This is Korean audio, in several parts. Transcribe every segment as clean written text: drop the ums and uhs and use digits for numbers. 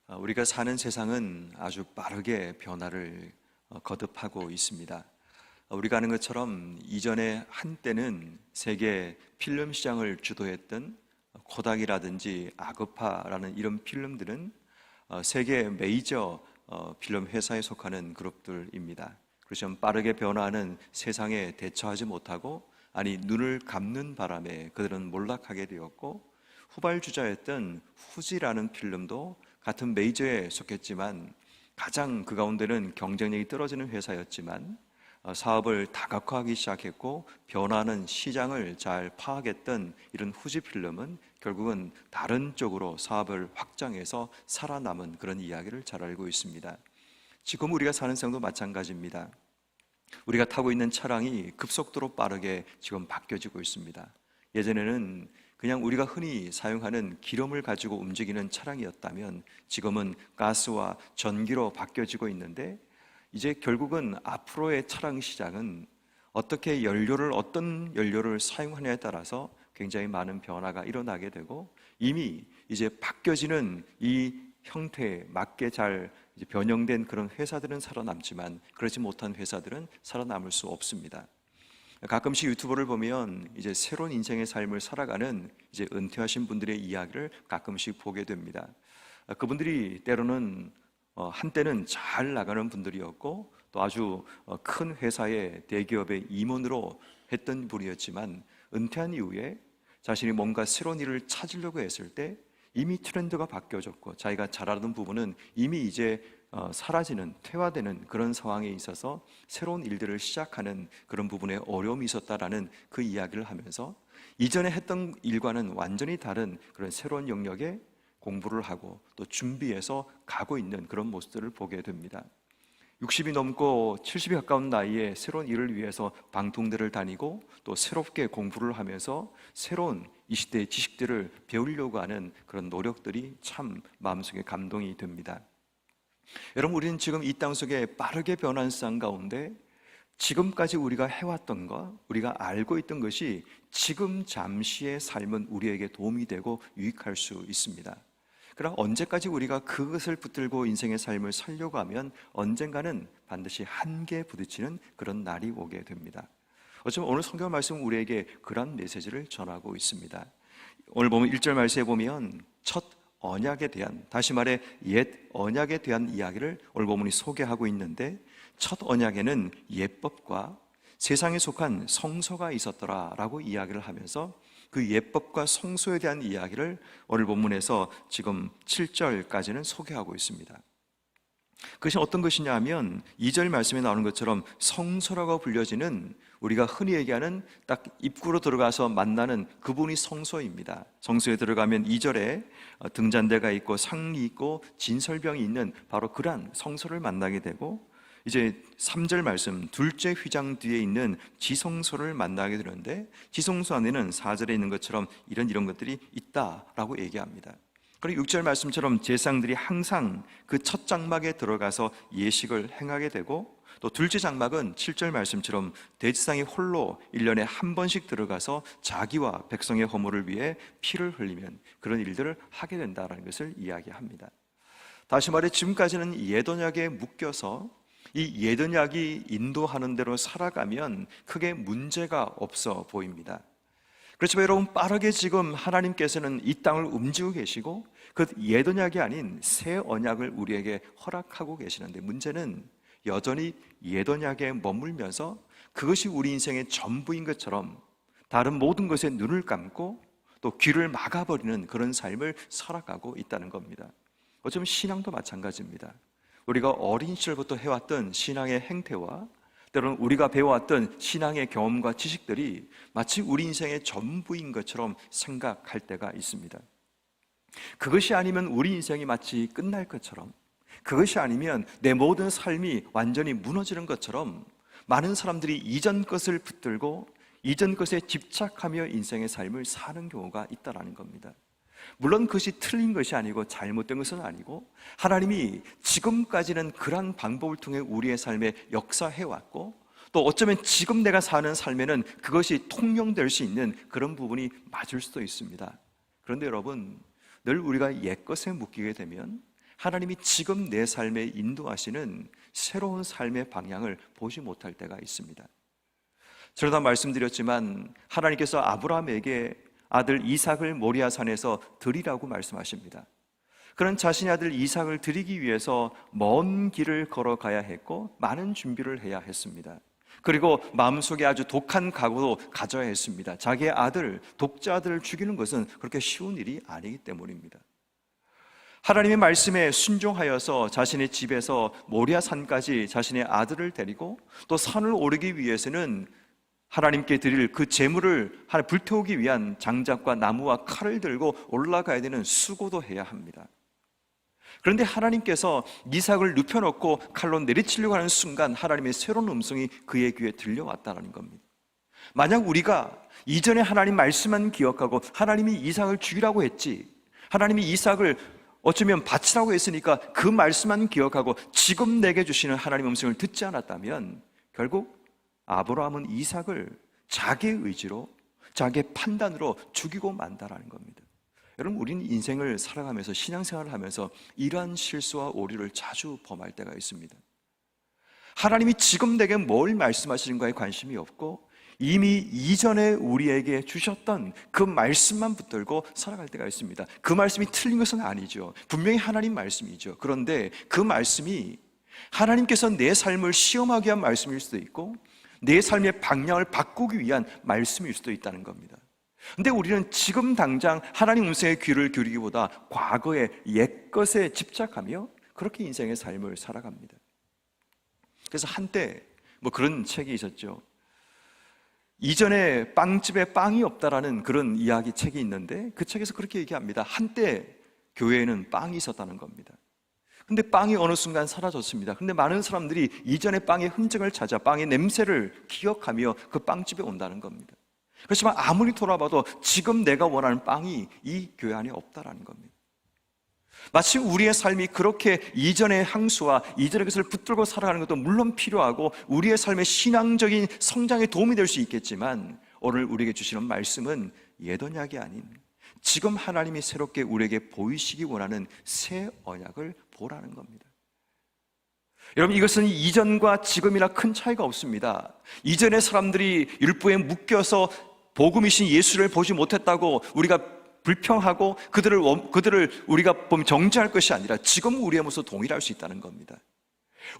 우리가 사는 세상은 아주 빠르게 변화를 거듭하고 있습니다. 우리가 아는 것처럼 이전에 한때는 세계 필름 시장을 주도했던 코닥이라든지 아그파라는 이런 필름들은 세계 메이저 필름 회사에 속하는 그룹들입니다. 그렇지만 빠르게 변화하는 세상에 대처하지 못하고 눈을 감는 바람에 그들은 몰락하게 되었고, 후발주자였던 후지라는 필름도 같은 메이저에 속했지만 가장 그 가운데는 경쟁력이 떨어지는 회사였지만 사업을 다각화하기 시작했고, 변화하는 시장을 잘 파악했던 이런 후지필름은 결국은 다른 쪽으로 사업을 확장해서 살아남은 그런 이야기를 잘 알고 있습니다. 지금 우리가 사는 세상도 마찬가지입니다. 우리가 타고 있는 차량이 급속도로 빠르게 지금 바뀌어지고 있습니다. 예전에는 그냥 우리가 흔히 사용하는 기름을 가지고 움직이는 차량이었다면 지금은 가스와 전기로 바뀌어지고 있는데, 이제 결국은 앞으로의 차량 시장은 어떤 연료를 사용하냐에 따라서 굉장히 많은 변화가 일어나게 되고, 이미 이제 바뀌어지는 이 형태에 맞게 잘 변형된 그런 회사들은 살아남지만 그렇지 못한 회사들은 살아남을 수 없습니다. 가끔씩 유튜브를 보면 이제 새로운 인생의 삶을 살아가는 이제 은퇴하신 분들의 이야기를 가끔씩 보게 됩니다. 그분들이 때로는 한때는 잘 나가는 분들이었고, 또 아주 큰 회사의 대기업의 임원으로 했던 분이었지만 은퇴한 이후에 자신이 뭔가 새로운 일을 찾으려고 했을 때 이미 트렌드가 바뀌어졌고, 자기가 잘하던 부분은 이미 이제 사라지는, 퇴화되는 그런 상황에 있어서 새로운 일들을 시작하는 그런 부분에 어려움이 있었다라는 그 이야기를 하면서 이전에 했던 일과는 완전히 다른 그런 새로운 영역에 공부를 하고 또 준비해서 가고 있는 그런 모습들을 보게 됩니다. 60이 넘고 70이 가까운 나이에 새로운 일을 위해서 방통대를 다니고 또 새롭게 공부를 하면서 새로운 이 시대의 지식들을 배우려고 하는 그런 노력들이 참 마음속에 감동이 됩니다. 여러분, 우리는 지금 이 땅속에 빠르게 변하는 세상 가운데 지금까지 우리가 해왔던 것, 우리가 알고 있던 것이 지금 잠시의 삶은 우리에게 도움이 되고 유익할 수 있습니다. 그러나 언제까지 우리가 그것을 붙들고 인생의 삶을 살려고 하면 언젠가는 반드시 한계에 부딪히는 그런 날이 오게 됩니다. 어쩌면 오늘 성경 말씀은 우리에게 그런 메시지를 전하고 있습니다. 오늘 보면 1절 말씀에 보면 첫 언약에 대한, 다시 말해 옛 언약에 대한 이야기를 오늘 본문이 소개하고 있는데, 첫 언약에는 예법과 세상에 속한 성소가 있었더라라고 이야기를 하면서 그 예법과 성소에 대한 이야기를 오늘 본문에서 지금 7절까지는 소개하고 있습니다. 그것이 어떤 것이냐 하면 2절 말씀에 나오는 것처럼 성소라고 불려지는, 우리가 흔히 얘기하는 딱 입구로 들어가서 만나는 그분이 성소입니다. 성소에 들어가면 2절에 등잔대가 있고 상이 있고 진설병이 있는 바로 그러한 성소를 만나게 되고, 이제 3절 말씀 둘째 휘장 뒤에 있는 지성소를 만나게 되는데, 지성소 안에는 4절에 있는 것처럼 이런 것들이 있다라고 얘기합니다. 그리고 6절 말씀처럼 제사장들이 항상 그 첫 장막에 들어가서 예식을 행하게 되고, 또 둘째 장막은 7절 말씀처럼 대제사장이 홀로 1년에 한 번씩 들어가서 자기와 백성의 허물을 위해 피를 흘리면 그런 일들을 하게 된다는 것을 이야기합니다. 다시 말해 지금까지는 옛 언약에 묶여서 이 옛 언약이 인도하는 대로 살아가면 크게 문제가 없어 보입니다. 그렇지만 여러분, 빠르게 지금 하나님께서는 이 땅을 움직이고 계시고 그 옛 언약이 아닌 새 언약을 우리에게 허락하고 계시는데, 문제는 여전히 옛 언약에 머물면서 그것이 우리 인생의 전부인 것처럼 다른 모든 것에 눈을 감고 또 귀를 막아버리는 그런 삶을 살아가고 있다는 겁니다. 어쩌면 신앙도 마찬가지입니다. 우리가 어린 시절부터 해왔던 신앙의 행태와 때로는 우리가 배워왔던 신앙의 경험과 지식들이 마치 우리 인생의 전부인 것처럼 생각할 때가 있습니다. 그것이 아니면 우리 인생이 마치 끝날 것처럼, 그것이 아니면 내 모든 삶이 완전히 무너지는 것처럼 많은 사람들이 이전 것을 붙들고 이전 것에 집착하며 인생의 삶을 사는 경우가 있다는 겁니다. 물론 그것이 틀린 것이 아니고 잘못된 것은 아니고, 하나님이 지금까지는 그러한 방법을 통해 우리의 삶에 역사해왔고, 또 어쩌면 지금 내가 사는 삶에는 그것이 통용될 수 있는 그런 부분이 맞을 수도 있습니다. 그런데 여러분, 늘 우리가 옛것에 묶이게 되면 하나님이 지금 내 삶에 인도하시는 새로운 삶의 방향을 보지 못할 때가 있습니다. 저도 말씀드렸지만 하나님께서 아브라함에게 아들 이삭을 모리아산에서 드리라고 말씀하십니다. 그런 자신의 아들 이삭을 드리기 위해서 먼 길을 걸어가야 했고 많은 준비를 해야 했습니다. 그리고 마음속에 아주 독한 각오도 가져야 했습니다. 자기의 아들, 독자 아들을 죽이는 것은 그렇게 쉬운 일이 아니기 때문입니다. 하나님의 말씀에 순종하여서 자신의 집에서 모리아산까지 자신의 아들을 데리고 또 산을 오르기 위해서는 하나님께 드릴 그 제물을 불태우기 위한 장작과 나무와 칼을 들고 올라가야 되는 수고도 해야 합니다. 그런데 하나님께서 이삭을 눕혀놓고 칼로 내리치려고 하는 순간 하나님의 새로운 음성이 그의 귀에 들려왔다는 겁니다. 만약 우리가 이전에 하나님 말씀만 기억하고 하나님이 이삭을 죽이라고 했지, 하나님이 이삭을 어쩌면 바치라고 했으니까 그 말씀만 기억하고 지금 내게 주시는 하나님의 음성을 듣지 않았다면 결국 아브라함은 이삭을 자기의 의지로, 자기의 판단으로 죽이고 만다라는 겁니다. 여러분, 우리는 인생을 살아가면서 신앙생활을 하면서 이러한 실수와 오류를 자주 범할 때가 있습니다. 하나님이 지금 내게 뭘 말씀하시는가에 관심이 없고 이미 이전에 우리에게 주셨던 그 말씀만 붙들고 살아갈 때가 있습니다. 그 말씀이 틀린 것은 아니죠. 분명히 하나님 말씀이죠. 그런데 그 말씀이 하나님께서 내 삶을 시험하기 위한 말씀일 수도 있고 내 삶의 방향을 바꾸기 위한 말씀일 수도 있다는 겁니다. 근데 우리는 지금 당장 하나님 음성의 귀를 기울이기보다 과거의 옛것에 집착하며 그렇게 인생의 삶을 살아갑니다. 그래서 한때 그런 책이 있었죠. 이전에 빵집에 빵이 없다라는 그런 이야기 책이 있는데 그 책에서 그렇게 얘기합니다. 한때 교회에는 빵이 있었다는 겁니다. 근데 빵이 어느 순간 사라졌습니다. 근데 많은 사람들이 이전의 빵의 흔적을 찾아 빵의 냄새를 기억하며 그 빵집에 온다는 겁니다. 그렇지만 아무리 돌아봐도 지금 내가 원하는 빵이 이 교회 안에 없다라는 겁니다. 마치 우리의 삶이 그렇게 이전의 향수와 이전의 것을 붙들고 살아가는 것도 물론 필요하고 우리의 삶의 신앙적인 성장에 도움이 될 수 있겠지만 오늘 우리에게 주시는 말씀은 옛 언약이 아닌 지금 하나님이 새롭게 우리에게 보이시기 원하는 새 언약을 보라는 겁니다. 여러분, 이것은 이전과 지금이나 큰 차이가 없습니다. 이전의 사람들이 율법에 묶여서 복음이신 예수를 보지 못했다고 우리가 불평하고 그들을 우리가 보면 정죄할 것이 아니라 지금 우리의 모습 동일할 수 있다는 겁니다.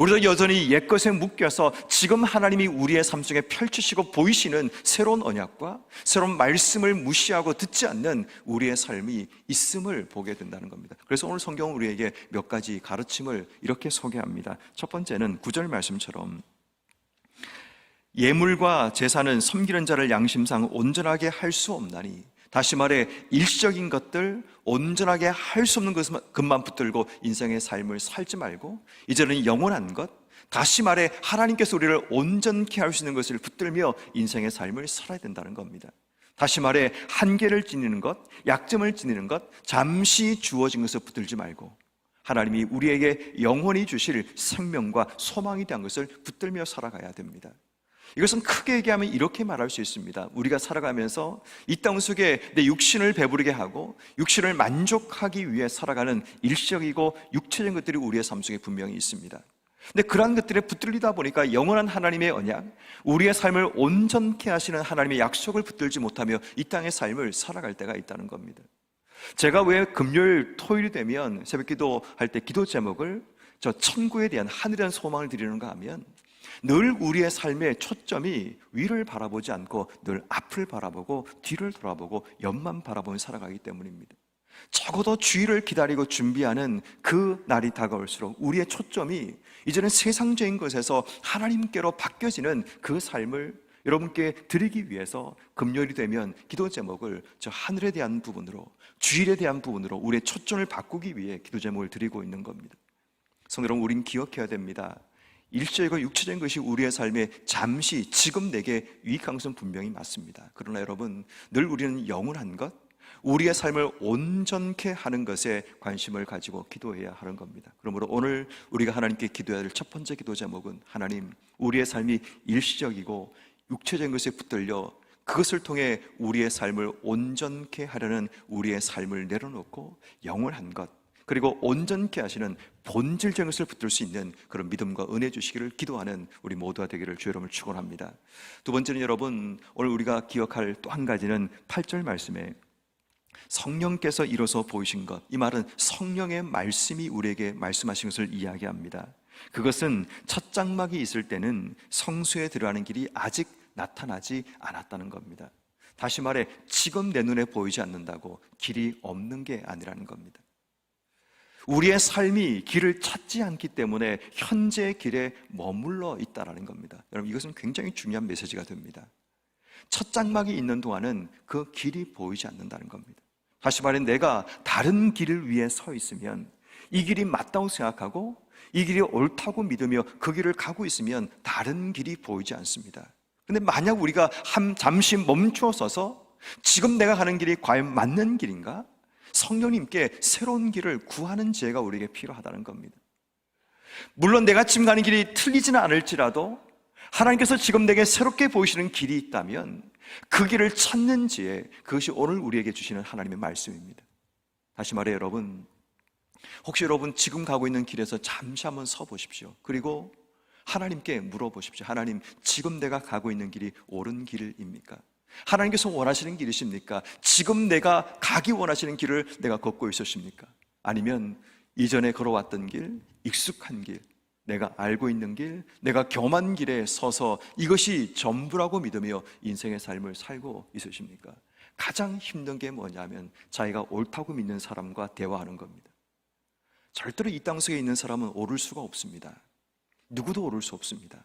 우리도 여전히 옛것에 묶여서 지금 하나님이 우리의 삶 속에 펼치시고 보이시는 새로운 언약과 새로운 말씀을 무시하고 듣지 않는 우리의 삶이 있음을 보게 된다는 겁니다. 그래서 오늘 성경은 우리에게 몇 가지 가르침을 이렇게 소개합니다. 첫 번째는 9절 말씀처럼 예물과 제사는 섬기는 자를 양심상 온전하게 할 수 없나니, 다시 말해 일시적인 것들, 온전하게 할 수 없는 것만 붙들고 인생의 삶을 살지 말고 이제는 영원한 것, 다시 말해 하나님께서 우리를 온전케 할 수 있는 것을 붙들며 인생의 삶을 살아야 된다는 겁니다. 다시 말해 한계를 지니는 것, 약점을 지니는 것, 잠시 주어진 것을 붙들지 말고 하나님이 우리에게 영원히 주실 생명과 소망에 대한 것을 붙들며 살아가야 됩니다. 이것은 크게 얘기하면 이렇게 말할 수 있습니다. 우리가 살아가면서 이 땅 속에 내 육신을 배부르게 하고 육신을 만족하기 위해 살아가는 일시적이고 육체적인 것들이 우리의 삶 속에 분명히 있습니다. 근데 그러한 것들에 붙들리다 보니까 영원한 하나님의 언약, 우리의 삶을 온전케 하시는 하나님의 약속을 붙들지 못하며 이 땅의 삶을 살아갈 때가 있다는 겁니다. 제가 왜 금요일, 토요일이 되면 새벽기도 할 때 기도 제목을 저 천국에 대한 하늘에 대한 소망을 드리는가 하면 늘 우리의 삶의 초점이 위를 바라보지 않고 늘 앞을 바라보고 뒤를 돌아보고 옆만 바라보며 살아가기 때문입니다. 적어도 주일을 기다리고 준비하는 그 날이 다가올수록 우리의 초점이 이제는 세상적인 것에서 하나님께로 바뀌어지는 그 삶을 여러분께 드리기 위해서 금요일이 되면 기도 제목을 저 하늘에 대한 부분으로, 주일에 대한 부분으로 우리의 초점을 바꾸기 위해 기도 제목을 드리고 있는 겁니다. 성도 여러분, 우린 기억해야 됩니다. 일시적이고 육체적인 것이 우리의 삶에 잠시 지금 내게 유익한 것은 분명히 맞습니다. 그러나 여러분, 늘 우리는 영원한 것, 우리의 삶을 온전케 하는 것에 관심을 가지고 기도해야 하는 겁니다. 그러므로 오늘 우리가 하나님께 기도해야 될 첫 번째 기도 제목은 하나님, 우리의 삶이 일시적이고 육체적인 것에 붙들려 그것을 통해 우리의 삶을 온전케 하려는 우리의 삶을 내려놓고 영원한 것, 그리고 온전케 하시는 본질적인 것을 붙들 수 있는 그런 믿음과 은혜 주시기를 기도하는 우리 모두가 되기를 주의 이름으로 축원합니다. 두 번째는 여러분, 오늘 우리가 기억할 또 한 가지는 8절 말씀에 성령께서 이뤄서 보이신 것, 이 말은 성령의 말씀이 우리에게 말씀하신 것을 이야기합니다. 그것은 첫 장막이 있을 때는 성소에 들어가는 길이 아직 나타나지 않았다는 겁니다. 다시 말해 지금 내 눈에 보이지 않는다고 길이 없는 게 아니라는 겁니다. 우리의 삶이 길을 찾지 않기 때문에 현재의 길에 머물러 있다는 겁니다. 여러분, 이것은 굉장히 중요한 메시지가 됩니다. 첫 장막이 있는 동안은 그 길이 보이지 않는다는 겁니다. 다시 말해 내가 다른 길을 위해 서 있으면 이 길이 맞다고 생각하고 이 길이 옳다고 믿으며 그 길을 가고 있으면 다른 길이 보이지 않습니다. 근데 만약 우리가 잠시 멈추어 서서 지금 내가 가는 길이 과연 맞는 길인가? 성령님께 새로운 길을 구하는 지혜가 우리에게 필요하다는 겁니다. 물론 내가 지금 가는 길이 틀리지는 않을지라도 하나님께서 지금 내게 새롭게 보이시는 길이 있다면 그 길을 찾는 지혜, 그것이 오늘 우리에게 주시는 하나님의 말씀입니다. 다시 말해 여러분, 혹시 여러분 지금 가고 있는 길에서 잠시 한번 서 보십시오. 그리고 하나님께 물어보십시오. 하나님, 지금 내가 가고 있는 길이 옳은 길입니까? 하나님께서 원하시는 길이십니까? 지금 내가 가기 원하시는 길을 내가 걷고 있으십니까? 아니면 이전에 걸어왔던 길, 익숙한 길, 내가 알고 있는 길, 내가 겸한 길에 서서 이것이 전부라고 믿으며 인생의 삶을 살고 있으십니까? 가장 힘든 게 뭐냐면 자기가 옳다고 믿는 사람과 대화하는 겁니다. 절대로 이 땅속에 있는 사람은 옳을 수가 없습니다. 누구도 옳을 수 없습니다.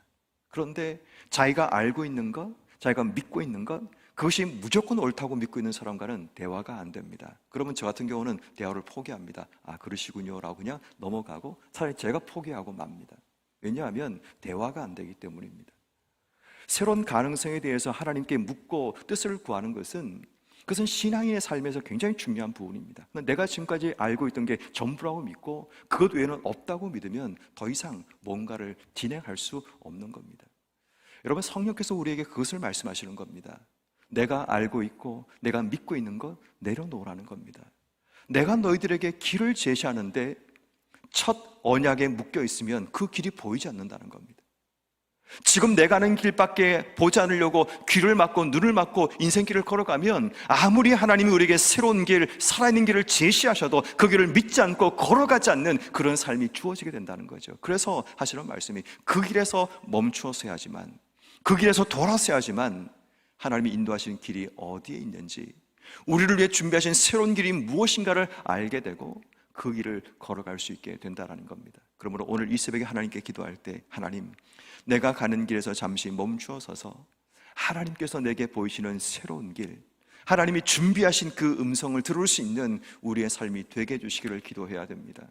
그런데 자기가 알고 있는 것, 자기가 믿고 있는 것, 그것이 무조건 옳다고 믿고 있는 사람과는 대화가 안 됩니다. 그러면 저 같은 경우는 대화를 포기합니다. 아, 그러시군요 라고 그냥 넘어가고 차라리 제가 포기하고 맙니다. 왜냐하면 대화가 안 되기 때문입니다. 새로운 가능성에 대해서 하나님께 묻고 뜻을 구하는 그것은 신앙인의 삶에서 굉장히 중요한 부분입니다. 내가 지금까지 알고 있던 게 전부라고 믿고 그것 외에는 없다고 믿으면 더 이상 뭔가를 진행할 수 없는 겁니다. 여러분, 성령께서 우리에게 그것을 말씀하시는 겁니다. 내가 알고 있고 내가 믿고 있는 것 내려놓으라는 겁니다. 내가 너희들에게 길을 제시하는데 첫 언약에 묶여 있으면 그 길이 보이지 않는다는 겁니다. 지금 내가 가는 길밖에 보지 않으려고 귀를 막고 눈을 막고 인생길을 걸어가면 아무리 하나님이 우리에게 새로운 길, 살아있는 길을 제시하셔도 그 길을 믿지 않고 걸어가지 않는 그런 삶이 주어지게 된다는 거죠. 그래서 하시는 말씀이 그 길에서 멈추어서야 하지만, 그 길에서 돌아서야 하지만 하나님이 인도하시는 길이 어디에 있는지, 우리를 위해 준비하신 새로운 길이 무엇인가를 알게 되고 그 길을 걸어갈 수 있게 된다는 겁니다. 그러므로 오늘 이 새벽에 하나님께 기도할 때, 하나님, 내가 가는 길에서 잠시 멈추어 서서 하나님께서 내게 보이시는 새로운 길, 하나님이 준비하신 그 음성을 들을 수 있는 우리의 삶이 되게 해주시기를 기도해야 됩니다.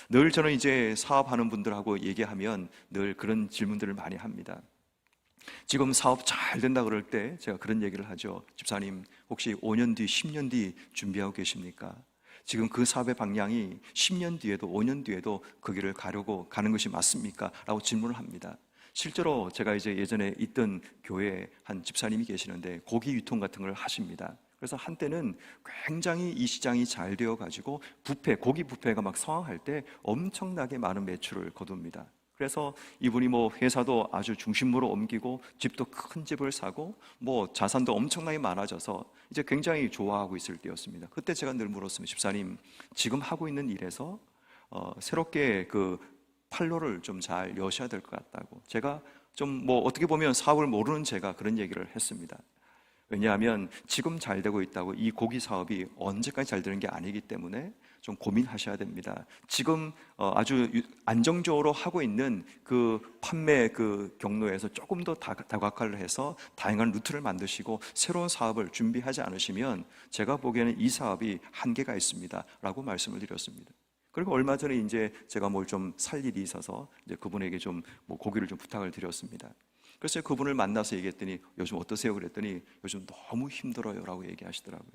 늘 저는 이제 사업하는 분들하고 얘기하면 늘 그런 질문들을 많이 합니다. 지금 사업 잘 된다 그럴 때 제가 그런 얘기를 하죠. 집사님, 혹시 5년 뒤, 10년 뒤 준비하고 계십니까? 지금 그 사업의 방향이 10년 뒤에도 5년 뒤에도 그 길을 가려고 가는 것이 맞습니까? 라고 질문을 합니다. 실제로 제가 이제 예전에 있던 교회에 한 집사님이 계시는데 고기 유통 같은 걸 하십니다. 그래서 한때는 굉장히 이 시장이 잘 되어 가지고 고기 뷔페가 막 성황할 때 엄청나게 많은 매출을 거둡니다. 그래서 이분이 회사도 아주 중심부로 옮기고 집도 큰 집을 사고 자산도 엄청나게 많아져서 이제 굉장히 좋아하고 있을 때였습니다. 그때 제가 늘 물었습니다. 집사님, 지금 하고 있는 일에서 새롭게 그 판로를 좀 잘 여셔야 될 것 같다고. 제가 좀 어떻게 보면 사업을 모르는 제가 그런 얘기를 했습니다. 왜냐하면 지금 잘 되고 있다고 이 고기 사업이 언제까지 잘 되는 게 아니기 때문에 좀 고민하셔야 됩니다. 지금 아주 안정적으로 하고 있는 그 판매 그 경로에서 조금 더 다각화를 해서 다양한 루트를 만드시고 새로운 사업을 준비하지 않으시면 제가 보기에는 이 사업이 한계가 있습니다 라고 말씀을 드렸습니다. 그리고 얼마 전에 이제 제가 뭘 좀 살 일이 있어서 이제 그분에게 좀 고기를 좀 부탁을 드렸습니다. 그래서 그분을 만나서 얘기했더니 요즘 어떠세요? 그랬더니 요즘 너무 힘들어요 라고 얘기하시더라고요.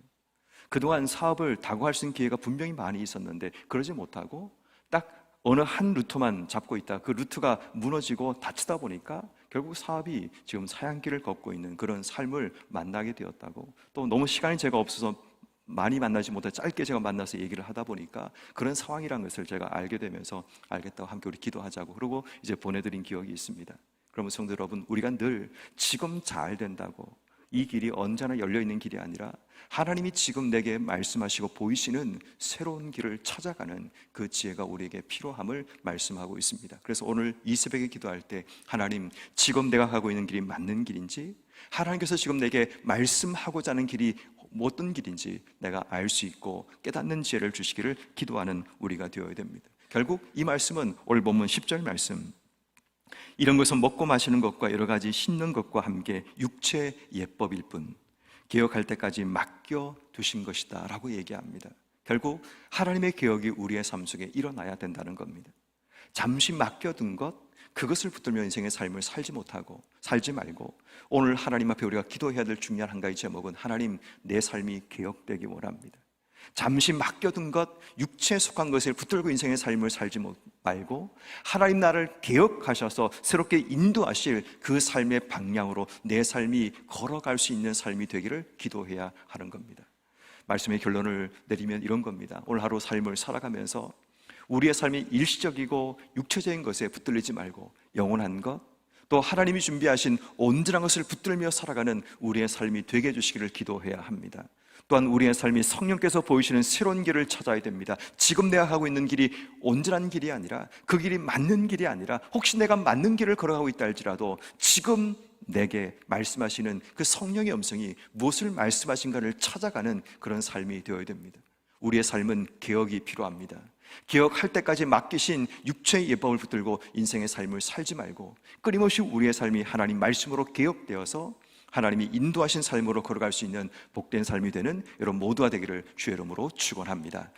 그동안 사업을 다구할 수 있는 기회가 분명히 많이 있었는데 그러지 못하고 딱 어느 한 루트만 잡고 있다 그 루트가 무너지고 다치다 보니까 결국 사업이 지금 사양길을 걷고 있는 그런 삶을 만나게 되었다고, 또 너무 시간이 제가 없어서 많이 만나지 못해 짧게 제가 만나서 얘기를 하다 보니까 그런 상황이라는 것을 제가 알게 되면서 알겠다고 함께 우리 기도하자고 그러고 이제 보내드린 기억이 있습니다. 그러면 성도 여러분, 우리가 늘 지금 잘 된다고 이 길이 언제나 열려있는 길이 아니라 하나님이 지금 내게 말씀하시고 보이시는 새로운 길을 찾아가는 그 지혜가 우리에게 필요함을 말씀하고 있습니다. 그래서 오늘 이 새벽에 기도할 때 하나님, 지금 내가 가고 있는 길이 맞는 길인지, 하나님께서 지금 내게 말씀하고자 하는 길이 어떤 길인지 내가 알 수 있고 깨닫는 지혜를 주시기를 기도하는 우리가 되어야 됩니다. 결국 이 말씀은 오늘 본문 10절 말씀, 이런 것은 먹고 마시는 것과 여러 가지 씻는 것과 함께 육체의 예법일 뿐 개혁할 때까지 맡겨 두신 것이다 라고 얘기합니다. 결국 하나님의 개혁이 우리의 삶 속에 일어나야 된다는 겁니다. 잠시 맡겨둔 것, 그것을 붙들며 인생의 삶을 살지 말고 오늘 하나님 앞에 우리가 기도해야 될 중요한 한 가지 제목은 하나님, 내 삶이 개혁되기 원합니다. 잠시 맡겨둔 것, 육체에 속한 것을 붙들고 인생의 삶을 살지 말고 하나님 나를 개혁하셔서 새롭게 인도하실 그 삶의 방향으로 내 삶이 걸어갈 수 있는 삶이 되기를 기도해야 하는 겁니다. 말씀의 결론을 내리면 이런 겁니다. 오늘 하루 삶을 살아가면서 우리의 삶이 일시적이고 육체적인 것에 붙들리지 말고 영원한 것, 또 하나님이 준비하신 온전한 것을 붙들며 살아가는 우리의 삶이 되게 해주시기를 기도해야 합니다. 또한 우리의 삶이 성령께서 보이시는 새로운 길을 찾아야 됩니다. 지금 내가 가고 있는 길이 온전한 길이 아니라, 그 길이 맞는 길이 아니라, 혹시 내가 맞는 길을 걸어가고 있다 할지라도 지금 내게 말씀하시는 그 성령의 음성이 무엇을 말씀하신가를 찾아가는 그런 삶이 되어야 됩니다. 우리의 삶은 개혁이 필요합니다. 개혁할 때까지 맡기신 육체의 예법을 붙들고 인생의 삶을 살지 말고 끊임없이 우리의 삶이 하나님 말씀으로 개혁되어서 하나님이 인도하신 삶으로 걸어갈 수 있는 복된 삶이 되는 여러분 모두가 되기를 주의 이름으로 축원합니다.